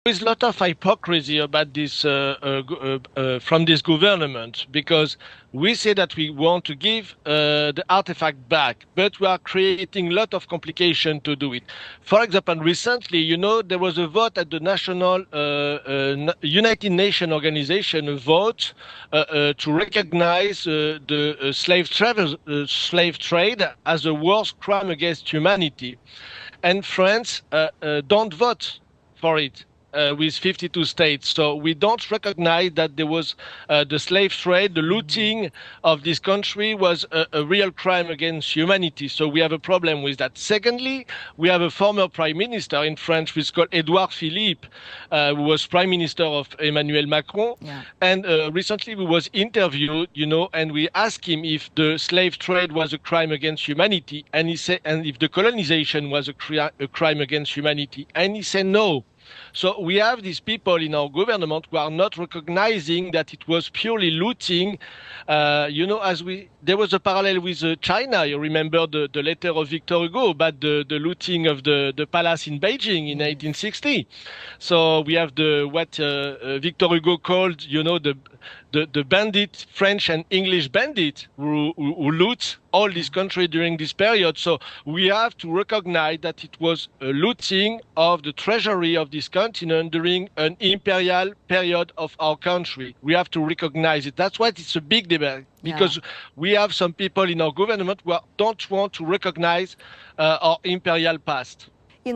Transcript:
There's a lot of hypocrisy about this from this government, because we say that we want to give the artifact back, but we are creating a lot of complication to do it. For example, recently, there was a vote at the National United Nations Organization, a vote to recognize the slave trade as a worst crime against humanity, and France don't vote for it. With 52 states. So we don't recognize that there was the slave trade, the looting of this country was a real crime against humanity. So we have a problem with that. Secondly, we have a former prime minister in France who is called Edouard Philippe, who was prime minister of Emmanuel Macron. Yeah. And recently we was interviewed, and we asked him if the slave trade was a crime against humanity. And he said, and if the colonization was a crime against humanity. And he said no. So we have these people in our government who are not recognizing that it was purely looting. There was a parallel with China. You remember the letter of Victor Hugo about the looting of the palace in Beijing in 1860. So we have what Victor Hugo called, the bandit, French and English bandit who loot all this country during this period. So we have to recognize that it was a looting of the treasury of this continent during an imperial period of our country. We have to recognize it. That's why it's a big debate, because we have some people in our government who don't want to recognize our imperial past.